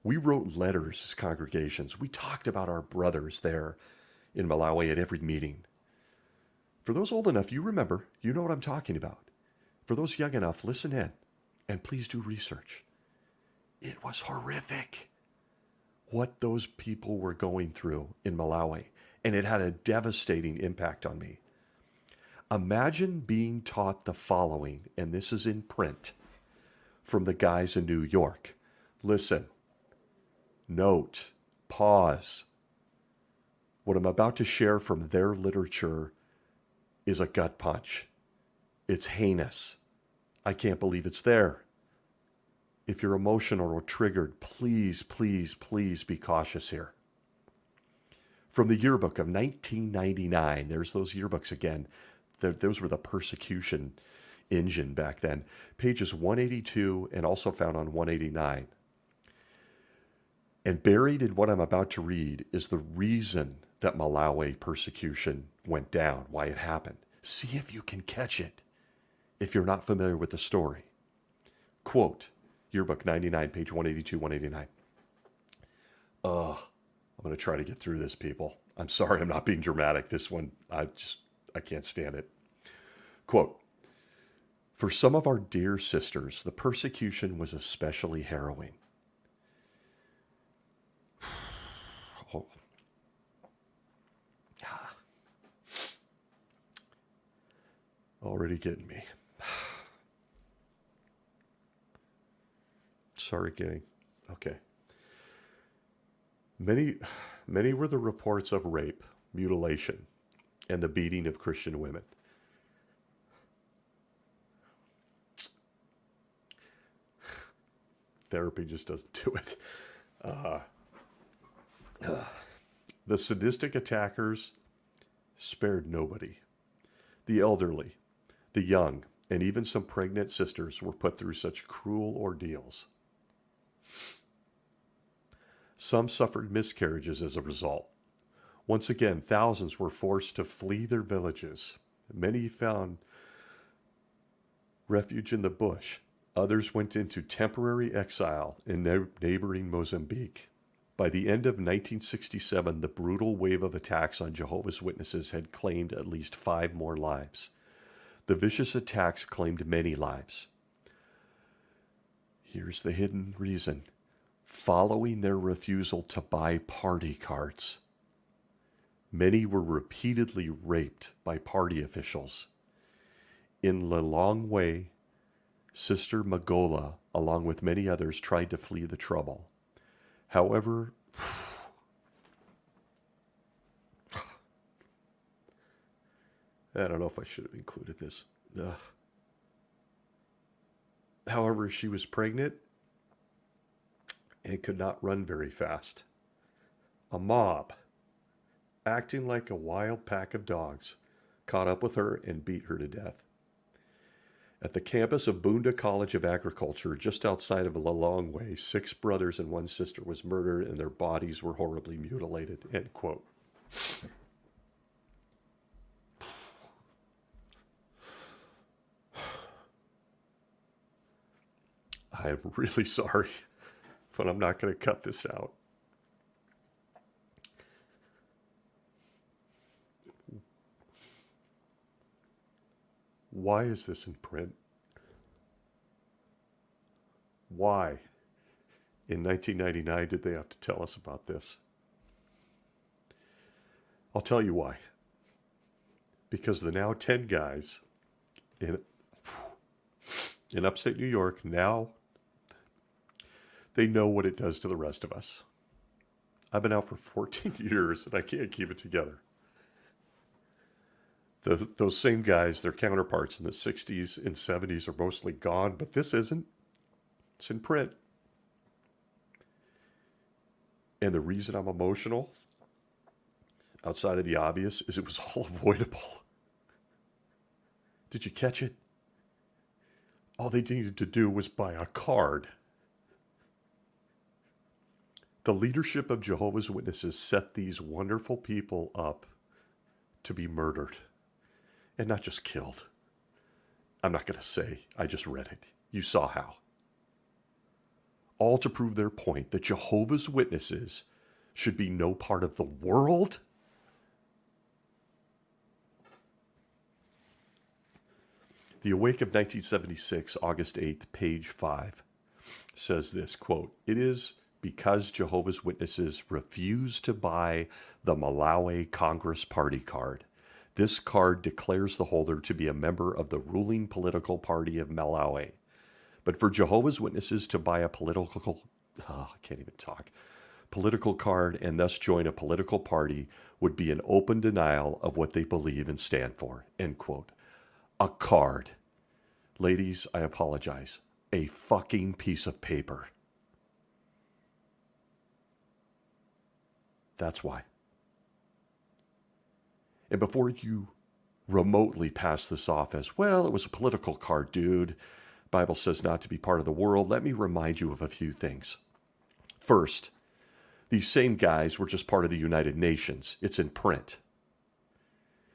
We wrote letters as congregations. We talked about our brothers there in Malawi at every meeting. For those old enough, you remember, you know what I'm talking about. For those young enough, listen in, and please do research. It was horrific what those people were going through in Malawi, and it had a devastating impact on me. Imagine being taught the following, and this is in print, from the guys in New York. Listen, note, pause. What I'm about to share from their literature is a gut punch. It's heinous. I can't believe it's there. If you're emotional or triggered, please, please, please be cautious here. From the yearbook of 1999, there's those yearbooks again. Those were the persecution engine back then. Pages 182 and also found on 189. And buried in what I'm about to read is the reason that Malawi persecution went down, why it happened. See if you can catch it if you're not familiar with the story. Quote, yearbook 99, page 182, 189. I'm going to try to get through this, people. I'm sorry I'm not being dramatic. This one, I can't stand it. Quote, for some of our dear sisters, the persecution was especially harrowing. Oh. Already getting me. Sorry, gang. Okay. Many, many were the reports of rape, mutilation, and the beating of Christian women. Therapy just doesn't do it. The sadistic attackers spared nobody. The elderly, the young, and even some pregnant sisters were put through such cruel ordeals. Some suffered miscarriages as a result. Once again, thousands were forced to flee their villages. Many found refuge in the bush. Others went into temporary exile in neighboring Mozambique. By the end of 1967, the brutal wave of attacks on Jehovah's Witnesses had claimed at least 5 more lives. The vicious attacks claimed many lives. Here's the hidden reason. Following their refusal to buy party cards, many were repeatedly raped by party officials. In Lilongwe, Sister Magola, along with many others, tried to flee the trouble. However, I don't know if I should have included this. However, she was pregnant and could not run very fast. A mob, acting like a wild pack of dogs, caught up with her and beat her to death. At the campus of Bunda College of Agriculture, just outside of Lilongwe, 6 brothers and 1 sister was murdered and their bodies were horribly mutilated. End quote. I'm really sorry, but I'm not going to cut this out. Why is this in print? Why, in 1999, did they have to tell us about this? I'll tell you why. Because the now 10 guys in upstate New York, now they know what it does to the rest of us. I've been out for 14 years and I can't keep it together. Those same guys, their counterparts in the 60s and 70s are mostly gone, but this isn't. It's in print. And the reason I'm emotional, outside of the obvious, is it was all avoidable. Did you catch it? All they needed to do was buy a card. The leadership of Jehovah's Witnesses set these wonderful people up to be murdered. And not just killed. I'm not going to say, I just read it. You saw how. All to prove their point that Jehovah's Witnesses should be no part of the world. The Awake of 1976, August 8th, page 5, says this, quote, "It is because Jehovah's Witnesses refuse to buy the Malawi Congress Party card. This card declares the holder to be a member of the ruling political party of Malawi. But for Jehovah's Witnesses to buy a political card and thus join a political party would be an open denial of what they believe and stand for." End quote. A card. Ladies, I apologize. A fucking piece of paper. That's why. And before you remotely pass this off as, well, it was a political card, dude. The Bible says not to be part of the world. Let me remind you of a few things. First, these same guys were just part of the United Nations. It's in print.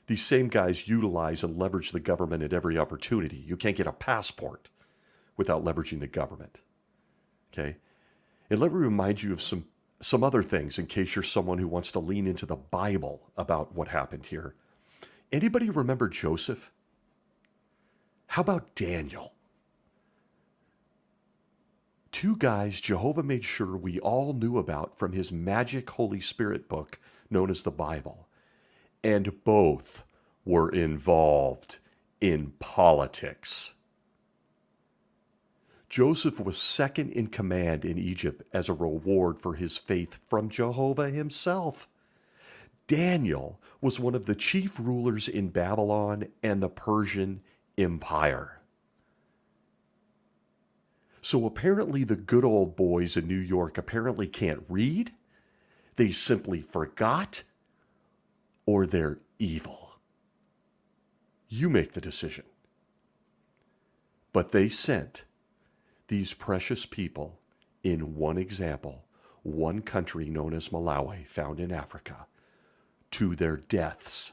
These same guys utilize and leverage the government at every opportunity. You can't get a passport without leveraging the government. Okay? And let me remind you of some other things in case you're someone who wants to lean into the Bible about what happened here. Anybody remember Joseph? How about Daniel? 2 guys Jehovah made sure we all knew about from his magic Holy Spirit book known as the Bible. And both were involved in politics. Joseph was second in command in Egypt as a reward for his faith from Jehovah himself. Daniel was one of the chief rulers in Babylon and the Persian Empire. So apparently the good old boys in New York apparently can't read, they simply forgot, or they're evil. You make the decision. But they sent these precious people in one example, one country known as Malawi, found in Africa, to their deaths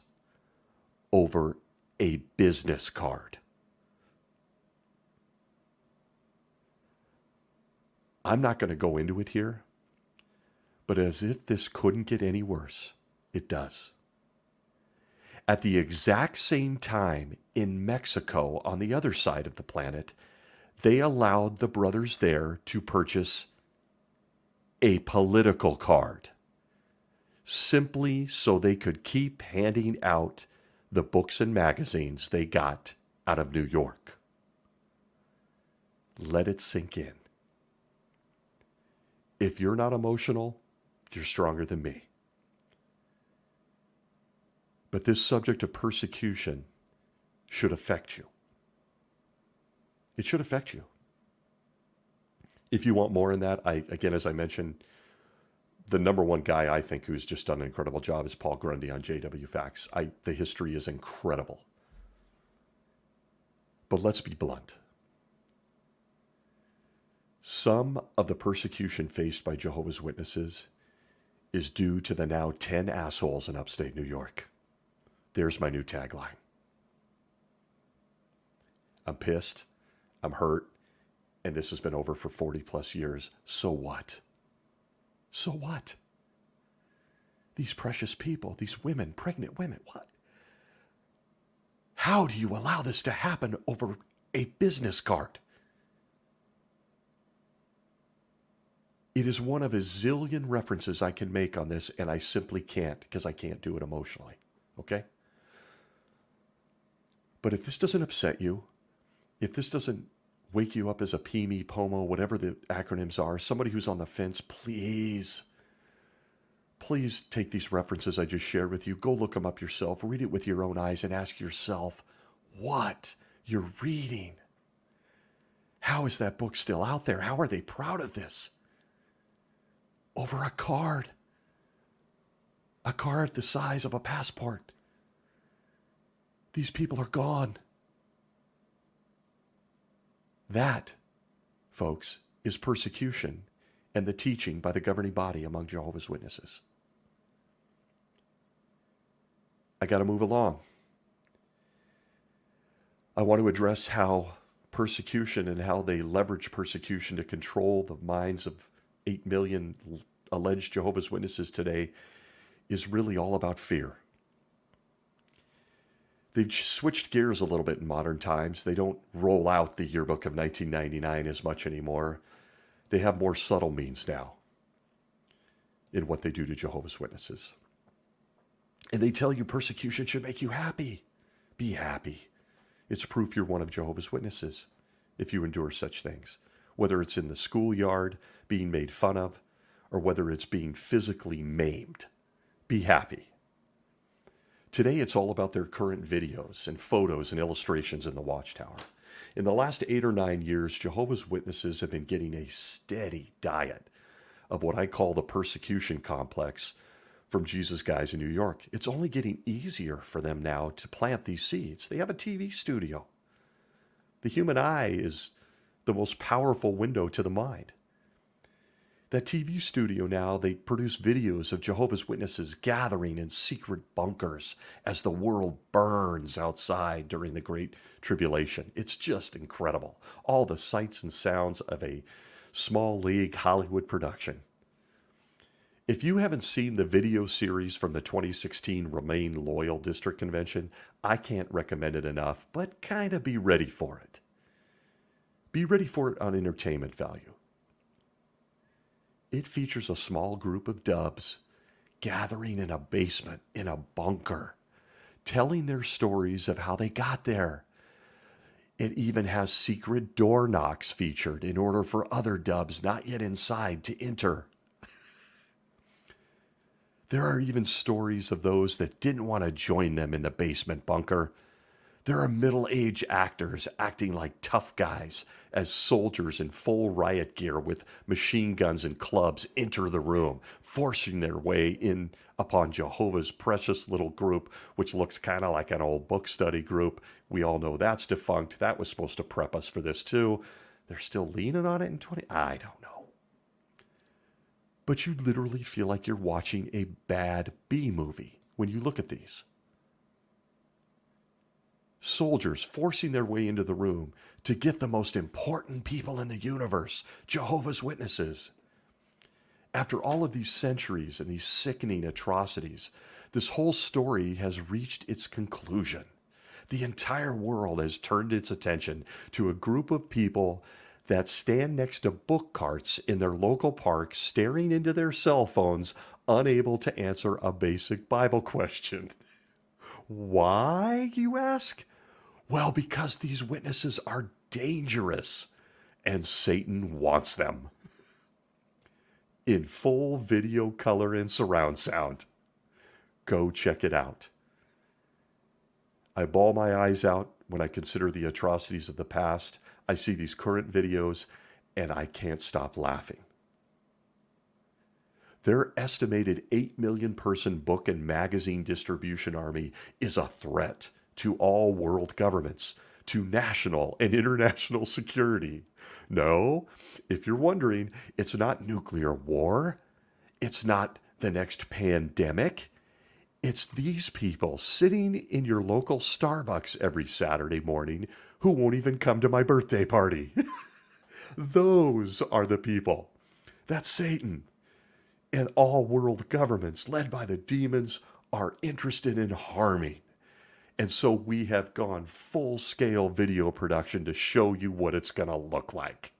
over a business card. I'm not going to go into it here, but as if this couldn't get any worse, it does. At the exact same time in Mexico, on the other side of the planet, they allowed the brothers there to purchase a political card, simply so they could keep handing out the books and magazines they got out of New York. Let it sink in. If you're not emotional, you're stronger than me. But this subject of persecution should affect you. It should affect you. If you want more in that, again, as I mentioned, the number one guy I think who's just done an incredible job is Paul Grundy on JW Facts. The history is incredible. But let's be blunt. Some of the persecution faced by Jehovah's Witnesses is due to the now 10 assholes in upstate New York. There's my new tagline. I'm pissed, I'm hurt, and this has been over for 40 plus years. So what? So what? These precious people, these women, pregnant women, what? How do you allow this to happen over a business card? It is one of a zillion references I can make on this, and I simply can't because I can't do it emotionally. Okay? But if this doesn't upset you, if this doesn't wake you up as a PME, POMO, whatever the acronyms are, somebody who's on the fence, please take these references I just shared with you. Go look them up yourself. Read it with your own eyes and ask yourself what you're reading. How is that book still out there? How are they proud of this? Over a card the size of a passport. These people are gone. That, folks, is persecution and the teaching by the governing body among Jehovah's Witnesses. I got to move along. I want to address how persecution and how they leverage persecution to control the minds of 8 million alleged Jehovah's Witnesses today is really all about fear. They've switched gears a little bit in modern times. They don't roll out the yearbook of 1999 as much anymore. They have more subtle means now in what they do to Jehovah's Witnesses. And they tell you persecution should make you happy. Be happy. It's proof you're one of Jehovah's Witnesses if you endure such things. Whether it's in the schoolyard, being made fun of, or whether it's being physically maimed. Be happy. Today, it's all about their current videos and photos and illustrations in the Watchtower. In the last 8 or 9 years, Jehovah's Witnesses have been getting a steady diet of what I call the persecution complex from Jesus guys in New York. It's only getting easier for them now to plant these seeds. They have a TV studio. The human eye is the most powerful window to the mind. That TV studio now, they produce videos of Jehovah's Witnesses gathering in secret bunkers as the world burns outside during the Great Tribulation. It's just incredible. All the sights and sounds of a small league Hollywood production. If you haven't seen the video series from the 2016 Remain Loyal District Convention, I can't recommend it enough, but kind of be ready for it. Be ready for it on entertainment value. It features a small group of dubs gathering in a basement, in a bunker, telling their stories of how they got there. It even has secret door knocks featured in order for other dubs not yet inside to enter. There are even stories of those that didn't want to join them in the basement bunker. There are middle-aged actors acting like tough guys as soldiers in full riot gear with machine guns and clubs enter the room, forcing their way in upon Jehovah's precious little group, which looks kind of like an old book study group. We all know that's defunct. That was supposed to prep us for this too. They're still leaning on it in 20... I don't know. But you literally feel like you're watching a bad B movie when you look at these. Soldiers forcing their way into the room to get the most important people in the universe, Jehovah's Witnesses. After all of these centuries and these sickening atrocities, this whole story has reached its conclusion. The entire world has turned its attention to a group of people that stand next to book carts in their local park, staring into their cell phones, unable to answer a basic Bible question. Why, you ask? Well, because these witnesses are dangerous, and Satan wants them. In full video color and surround sound. Go check it out. I bawl my eyes out when I consider the atrocities of the past. I see these current videos, and I can't stop laughing. Their estimated 8 million person book and magazine distribution army is a threat to all world governments, to national and international security. No, if you're wondering, it's not nuclear war. It's not the next pandemic. It's these people sitting in your local Starbucks every Saturday morning who won't even come to my birthday party. Those are the people. That's Satan. And all world governments, led by the demons, are interested in harming. And so we have gone full-scale video production to show you what it's going to look like.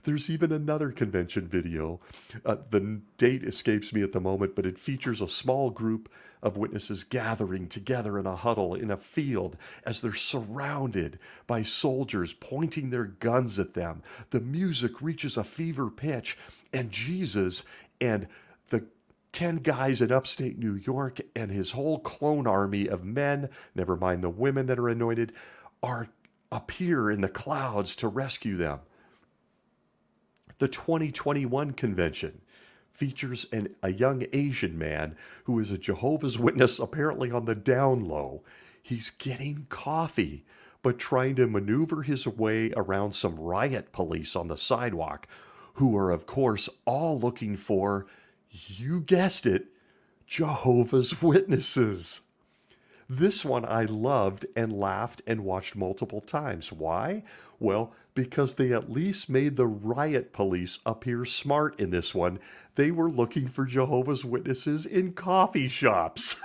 There's even another convention video. The date escapes me at the moment, but it features a small group of witnesses gathering together in a huddle in a field as they're surrounded by soldiers pointing their guns at them. The music reaches a fever pitch, and Jesus and the 10 guys in upstate New York and his whole clone army of men, never mind the women that are anointed, appear in the clouds to rescue them. The 2021 convention features a young Asian man who is a Jehovah's Witness, apparently on the down low. He's getting coffee, but trying to maneuver his way around some riot police on the sidewalk, who are, of course, all looking for, you guessed it, Jehovah's Witnesses. This one I loved and laughed and watched multiple times. Why? Well, because they at least made the riot police appear smart in this one. They were looking for Jehovah's Witnesses in coffee shops.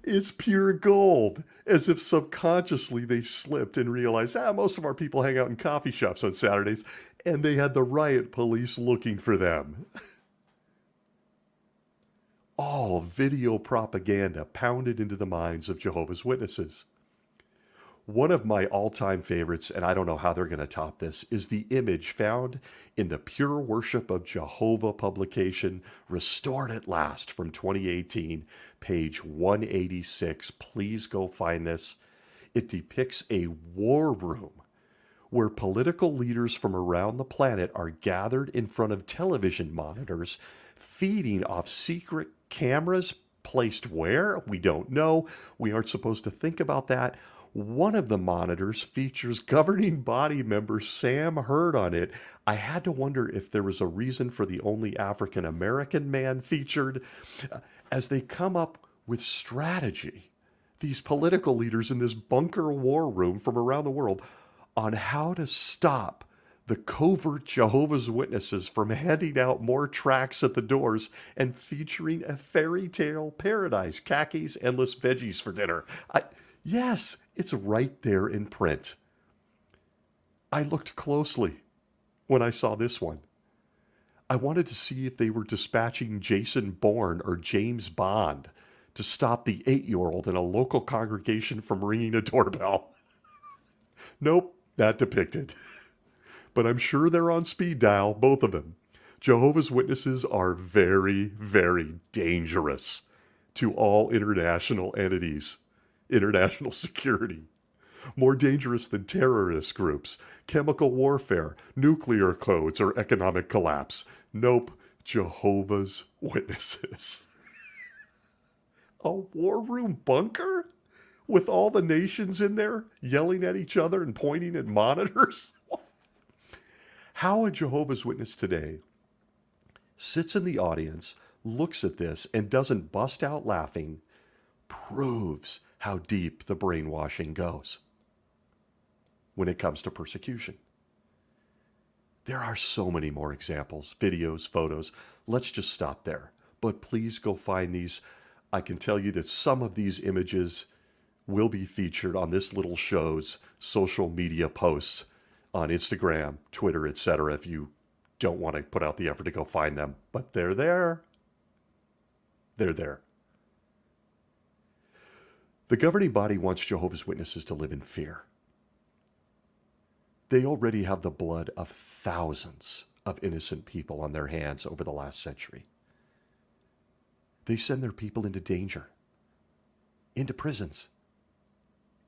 It's pure gold, as if subconsciously they slipped and realized, most of our people hang out in coffee shops on Saturdays, and they had the riot police looking for them. All video propaganda pounded into the minds of Jehovah's Witnesses. One of my all-time favorites, and I don't know how they're going to top this, is the image found in the Pure Worship of Jehovah publication, Restored at Last, from 2018, page 186. Please go find this. It depicts a war room where political leaders from around the planet are gathered in front of television monitors, feeding off secret cameras placed where? We don't know. We aren't supposed to think about that. One of the monitors features governing body member Sam Hurd on it. I had to wonder if there was a reason for the only African American man featured. As they come up with strategy, these political leaders in this bunker war room from around the world, on how to stop the covert Jehovah's Witnesses from handing out more tracts at the doors and featuring a fairy tale paradise, khakis, endless veggies for dinner. Yes, it's right there in print. I looked closely when I saw this one. I wanted to see if they were dispatching Jason Bourne or James Bond to stop the 8-year-old in a local congregation from ringing a doorbell. Nope, not depicted. But I'm sure they're on speed dial, both of them. Jehovah's Witnesses are very, very dangerous to all international entities, international security. More dangerous than terrorist groups, chemical warfare, nuclear codes, or economic collapse. Nope, Jehovah's Witnesses. A war room bunker? With all the nations in there yelling at each other and pointing at monitors? How a Jehovah's Witness today sits in the audience, looks at this, and doesn't bust out laughing proves how deep the brainwashing goes when it comes to persecution. There are so many more examples, videos, photos. Let's just stop there. But please go find these. I can tell you that some of these images will be featured on this little show's social media posts on Instagram, Twitter, etc. if you don't want to put out the effort to go find them. But they're there. They're there. The governing body wants Jehovah's Witnesses to live in fear. They already have the blood of thousands of innocent people on their hands over the last century. They send their people into danger, into prisons.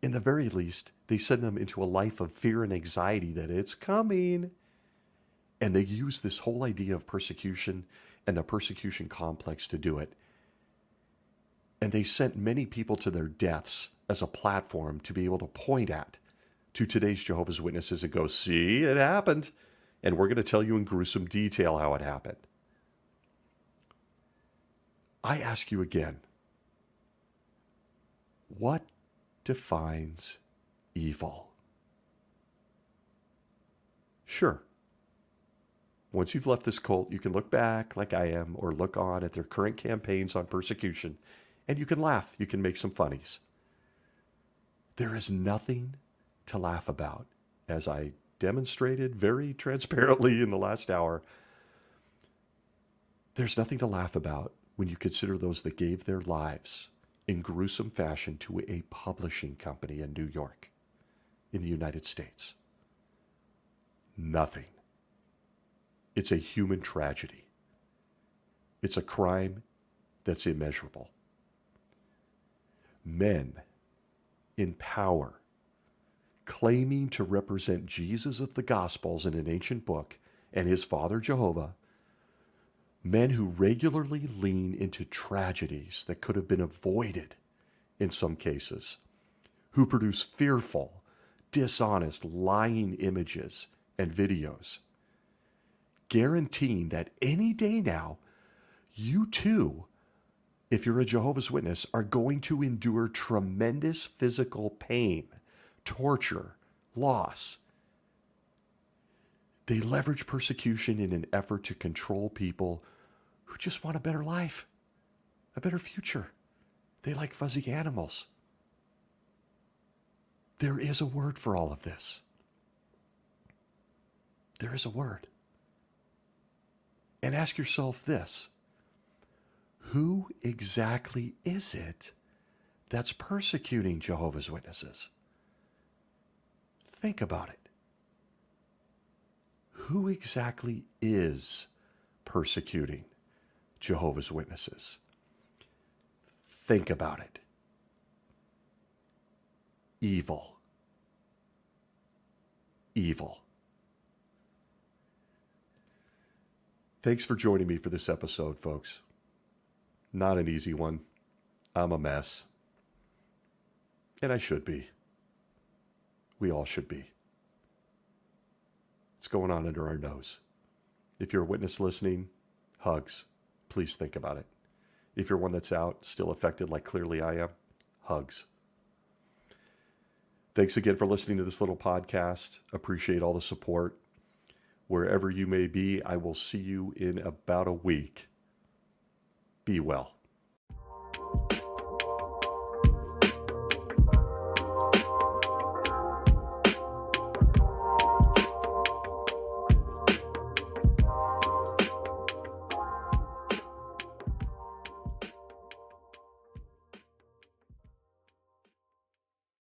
In the very least, they send them into a life of fear and anxiety that it's coming. And they use this whole idea of persecution and the persecution complex to do it. And they sent many people to their deaths as a platform to be able to point at to today's Jehovah's Witnesses and go, see, it happened. And we're going to tell you in gruesome detail how it happened. I ask you again, what defines evil? Sure. Once you've left this cult, you can look back like I am or look on at their current campaigns on persecution, and you can laugh. You can make some funnies. There is nothing to laugh about, as I demonstrated very transparently in the last hour. There's nothing to laugh about when you consider those that gave their lives in gruesome fashion to a publishing company in New York, in the United States. Nothing. It's a human tragedy. It's a crime that's immeasurable. Men in power, claiming to represent Jesus of the Gospels in an ancient book and his father Jehovah, men who regularly lean into tragedies that could have been avoided in some cases, who produce fearful, dishonest, lying images and videos, guaranteeing that any day now, you too, if you're a Jehovah's Witness, are going to endure tremendous physical pain, torture, loss. They leverage persecution in an effort to control people who just want a better life, a better future. They like fuzzy animals. There is a word for all of this. There is a word. And ask yourself this: who exactly is it that's persecuting Jehovah's Witnesses? Think about it. Who exactly is persecuting Jehovah's Witnesses? Think about it. Evil. Evil. Thanks for joining me for this episode, folks. Not an easy one. I'm a mess. And I should be. We all should be. It's going on under our nose. If you're a witness listening, hugs. Please think about it. If you're one that's out, still affected like clearly I am, hugs. Thanks again for listening to this little podcast. Appreciate all the support. Wherever you may be, I will see you in about a week. Be well.